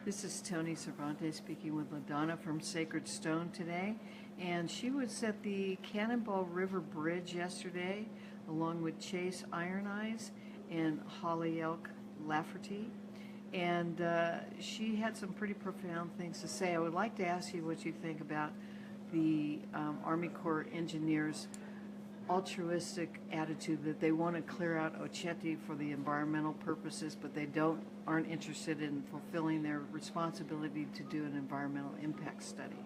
This is Tony Cervantes speaking with Donna from Sacred Stone today, and she was at the Cannonball River Bridge yesterday along with Chase Iron Eyes and Holly Elk Lafferty, and she had some pretty profound things to say. I would like to ask you what you think about the Army Corps engineers' altruistic attitude that they want to clear out Ocheti for the environmental purposes, but they aren't interested in fulfilling their responsibility to do an environmental impact study.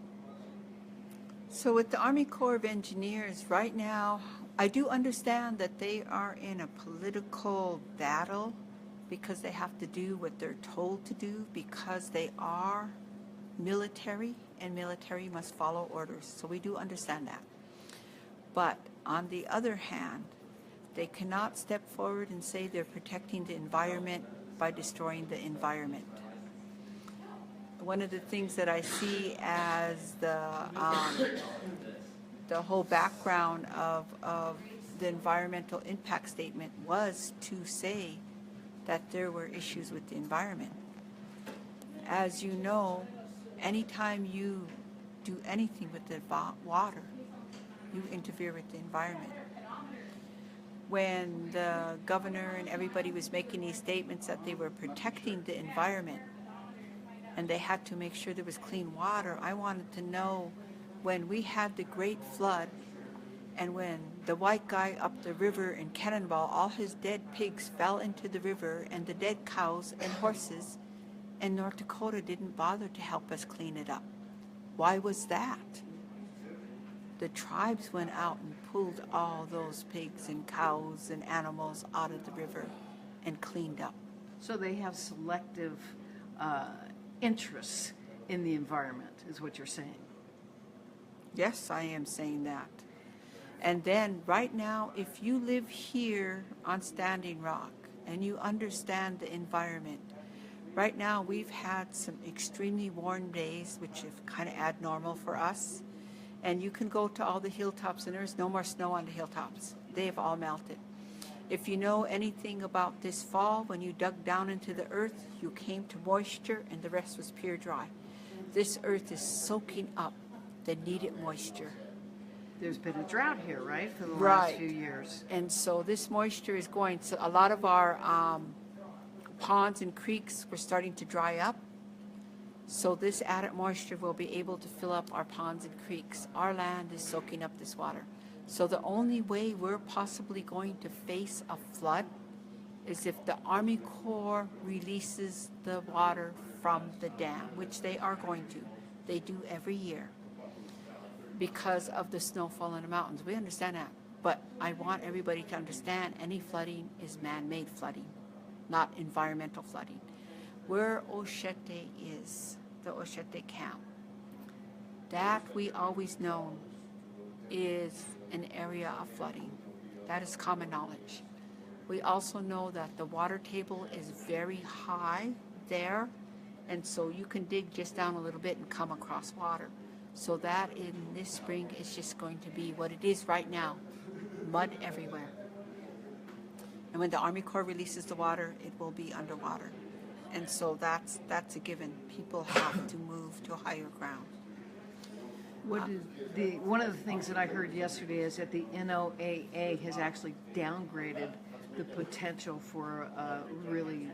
So with the Army Corps of Engineers right now, I do understand that they are in a political battle because they have to do what they're told to do because they are military and military must follow orders. So we do understand that. But on the other hand, they cannot step forward and say they're protecting the environment by destroying the environment. One of the things that I see as the whole background of the environmental impact statement was to say that there were issues with the environment. As you know, anytime you do anything with the water, you interfere with the environment. When the governor and everybody was making these statements that they were protecting the environment and they had to make sure there was clean water, I wanted to know when we had the great flood and when the white guy up the river in Cannonball, all his dead pigs fell into the river and the dead cows and horses, and North Dakota didn't bother to help us clean it up. Why was that? The tribes went out and pulled all those pigs and cows and animals out of the river and cleaned up. So they have selective interests in the environment, is what you're saying. Yes, I am saying that. And then right now, if you live here on Standing Rock and you understand the environment, right now we've had some extremely warm days, which is kind of abnormal for us. And you can go to all the hilltops and there's no more snow on the hilltops. They have all melted. If you know anything about this fall, when you dug down into the earth, you came to moisture and the rest was pure dry. This earth is soaking up the needed moisture. There's been a drought here, right, for the Right. last few years. And so this moisture is going, so a lot of our ponds and creeks were starting to dry up. So this added moisture will be able to fill up our ponds and creeks. Our land is soaking up this water. So the only way we're possibly going to face a flood is if the Army Corps releases the water from the dam, which they are going to. They do every year because of the snowfall in the mountains. We understand that. But I want everybody to understand any flooding is man-made flooding, not environmental flooding. Where Ocheti is, the Ocheti camp, that we always known is an area of flooding. That is common knowledge. We also know that the water table is very high there, and so you can dig just down a little bit and come across water. So that in this spring is just going to be what it is right now, mud everywhere. And when the Army Corps releases the water, it will be underwater. And so that's a given. People have to move to higher ground. One of the things that I heard yesterday is that the NOAA has actually downgraded the potential for a really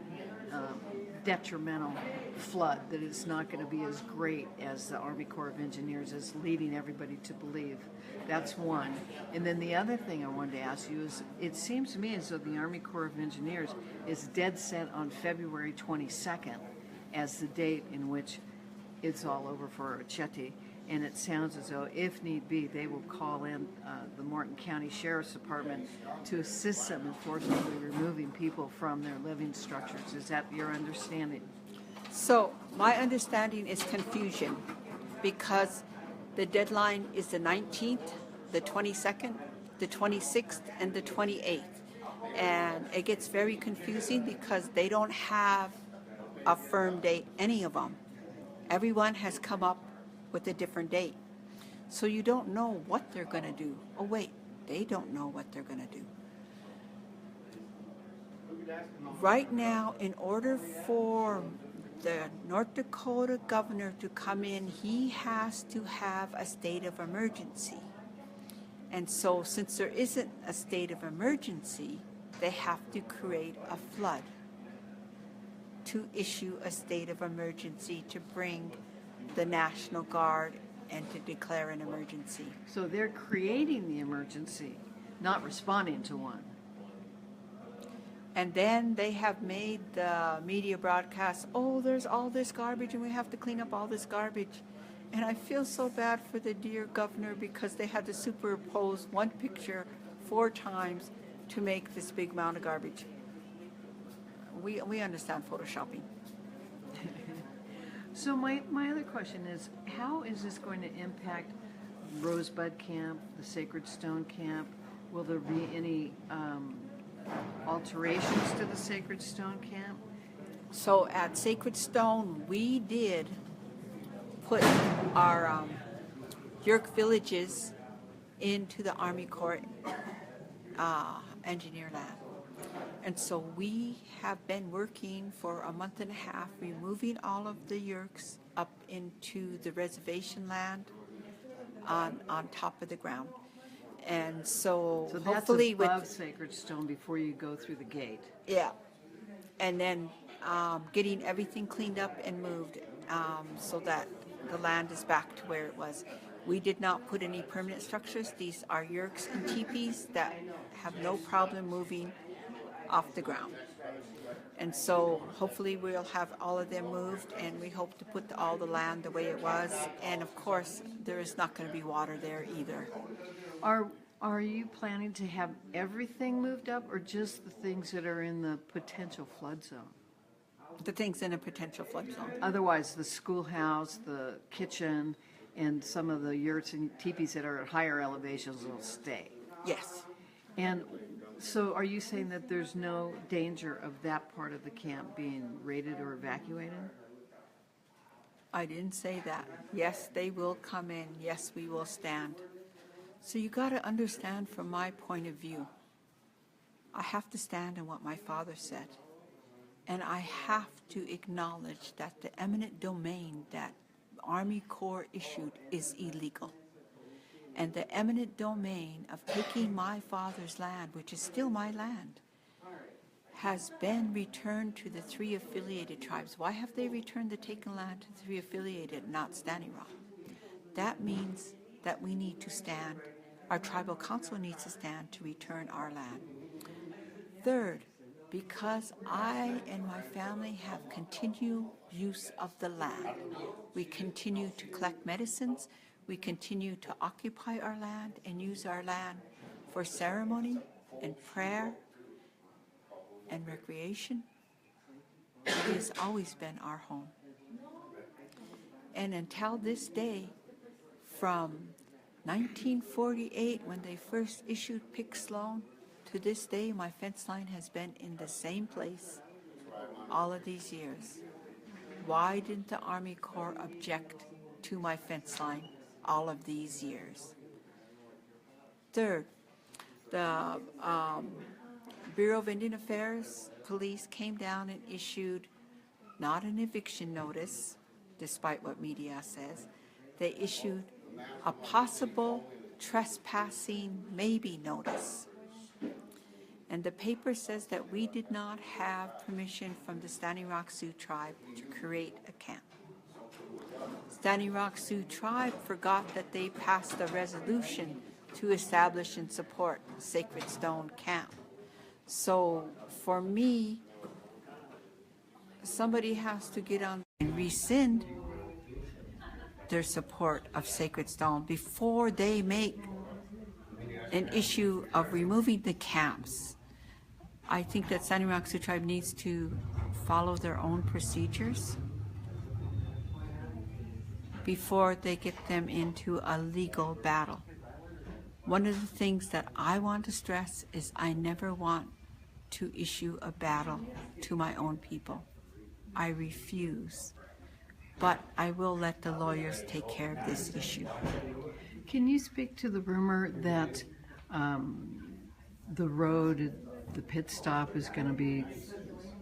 detrimental flood, that it's not going to be as great as the Army Corps of Engineers is leading everybody to believe. That's one. And then the other thing I wanted to ask you is, it seems to me as though the Army Corps of Engineers is dead set on February 22nd as the date in which it's all over for Ocheti. And it sounds as though, if need be, they will call in the Morton County Sheriff's Department to assist them in forcibly removing people from their living structures. Is that your understanding? So my understanding is confusion because the deadline is the 19th, the 22nd, the 26th, and the 28th. And it gets very confusing because they don't have a firm date, any of them. Everyone has come up with a different date. So you don't know what they're going to do. Oh wait, they don't know what they're going to do. Right now, in order for the North Dakota governor to come in, he has to have a state of emergency. And so since there isn't a state of emergency, they have to create a flood to issue a state of emergency to bring the National Guard and to declare an emergency. So they're creating the emergency, not responding to one. And then they have made the media broadcast, oh, there's all this garbage and we have to clean up all this garbage. And I feel so bad for the dear governor because they had to superimpose one picture 4 times to make this big mound of garbage. We understand photoshopping. So my other question is, how is this going to impact Rosebud Camp, the Sacred Stone Camp? Will there be any alterations to the Sacred Stone Camp? So at Sacred Stone, we did put our Yerk villages into the Army Corps engineer land. And so we have been working for a month and a half, removing all of the Yerks up into the reservation land on top of the ground. And so hopefully that's above Sacred Stone before you go through the gate. Yeah. And then getting everything cleaned up and moved so that the land is back to where it was. We did not put any permanent structures. These are yurks and teepees that have no problem moving off the ground. And so hopefully we'll have all of them moved, and we hope to put all the land the way it was. And of course, there is not going to be water there either. Are you planning to have everything moved up, or just the things that are in the potential flood zone? The things in a potential flood zone. Otherwise, the schoolhouse, the kitchen, and some of the yurts and teepees that are at higher elevations will stay. Yes. And so are you saying that there's no danger of that part of the camp being raided or evacuated? I didn't say that. Yes, they will come in. Yes, we will stand. So you got to understand from my point of view, I have to stand in what my father said. And I have to acknowledge that the eminent domain that Army Corps issued is illegal. And the eminent domain of taking my father's land, which is still my land, has been returned to the 3 affiliated tribes. Why have they returned the taken land to the 3 affiliated, not Standing Rock? That means that we need to stand. Our tribal council needs to stand to return our land. Third, because I and my family have continued use of the land, we continue to collect medicines, we continue to occupy our land and use our land for ceremony and prayer and recreation. It has always been our home. And until this day, from 1948, when they first issued PICS loan, to this day, my fence line has been in the same place all of these years. Why didn't the Army Corps object to my fence line all of these years? Third, the Bureau of Indian Affairs police came down and issued not an eviction notice, despite what media says. They issued a possible trespassing maybe notice. And the paper says that we did not have permission from the Standing Rock Sioux tribe to create a camp. Standing Rock Sioux tribe forgot that they passed a resolution to establish and support Sacred Stone Camp. So for me, somebody has to get on and rescind their support of Sacred Stone before they make an issue of removing the camps. I think that Standing Rock Sioux tribe needs to follow their own procedures before they get them into a legal battle. One of the things that I want to stress is I never want to issue a battle to my own people. I refuse. But I will let the lawyers take care of this issue. Can you speak to the rumor that the road, the pit stop, is going to be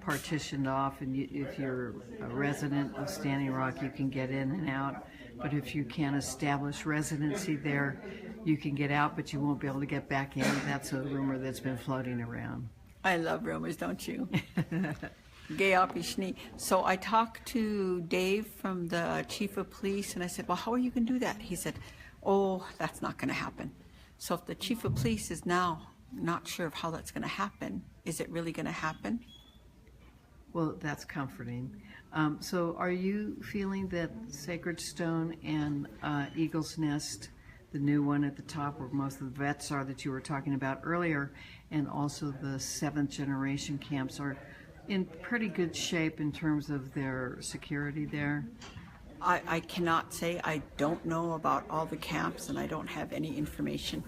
partitioned off, and if you're a resident of Standing Rock, you can get in and out. But if you can't establish residency there, you can get out, but you won't be able to get back in. That's a rumor that's been floating around. I love rumors, don't you? Gay Apishni. So I talked to Dave from the chief of police, and I said, well, how are you going to do that? He said, oh, that's not going to happen. So if the chief of police is now not sure of how that's going to happen, is it really going to happen? Well, that's comforting. So are you feeling that Sacred Stone and Eagle's Nest, the new one at the top where most of the vets are that you were talking about earlier, and also the 7th generation camps are in pretty good shape in terms of their security there? I cannot say. I don't know about all the camps, and I don't have any information.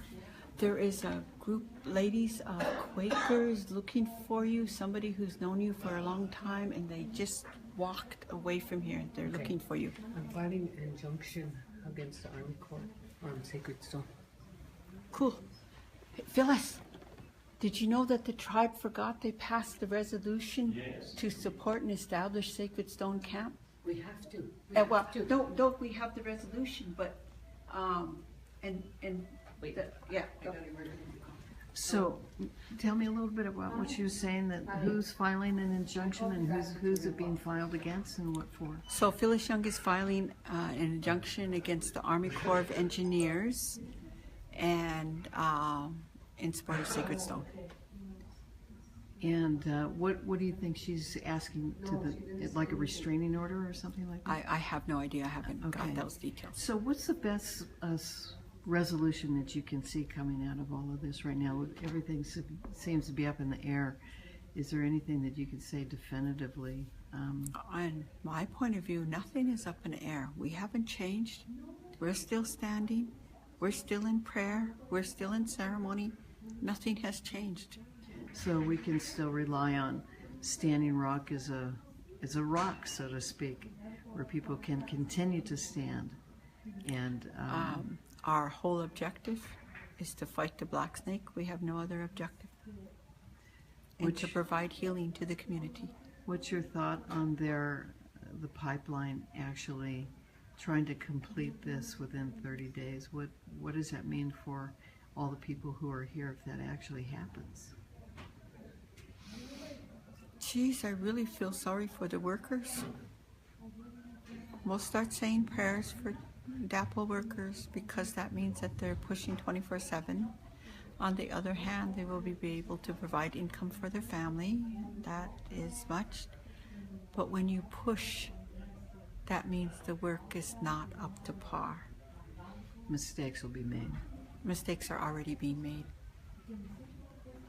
There is a group, ladies, of Quakers looking for you, somebody who's known you for a long time, and they just walked away from here. They're looking for you. I'm filing an injunction against the Army Corps on Sacred Stone. Cool. Hey, Phyllis, did you know that the tribe forgot they passed the resolution to support and establish Sacred Stone Camp? We have to. Well, don't we have the resolution, but, Wait. yeah. So tell me a little bit about what you were saying, that who's filing an injunction and who's it being filed against and what for? So Phyllis Young is filing an injunction against the Army Corps of Engineers and in support of Sacred Stone. And what do you think she's asking like a restraining order or something like that? I have no idea. I haven't Okay. got those details. So what's the best resolution that you can see coming out of all of this right now? Everything seems to be up in the air. Is there anything that you can say definitively? On my point of view, nothing is up in the air. We haven't changed. We're still standing. We're still in prayer. We're still in ceremony. Nothing has changed. So we can still rely on Standing Rock as a rock, so to speak, where people can continue to stand. And Our whole objective is to fight the black snake. We have no other objective. And to provide healing to the community. what's your thought on the pipeline actually trying to complete this within 30 days? What does that mean for all the people who are here if that actually happens? Geez, I really feel sorry for the workers. We'll start saying prayers for DAPL workers because that means that they're pushing 24/7. On the other hand, they will be able to provide income for their family. That is much. But when you push, that means the work is not up to par. Mistakes will be made. Mistakes are already being made.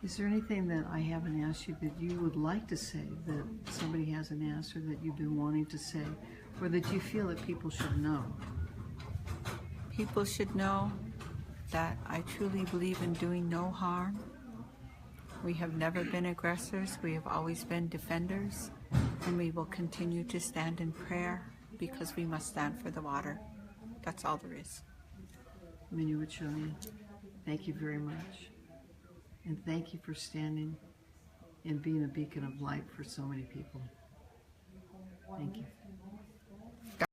Is there anything that I haven't asked you that you would like to say that somebody hasn't asked, or that you've been wanting to say, or that you feel that people should know? People should know that I truly believe in doing no harm. We have never been aggressors. We have always been defenders, and we will continue to stand in prayer because we must stand for the water. That's all there is. Minuachoni, thank you very much. And thank you for standing and being a beacon of light for so many people. Thank you.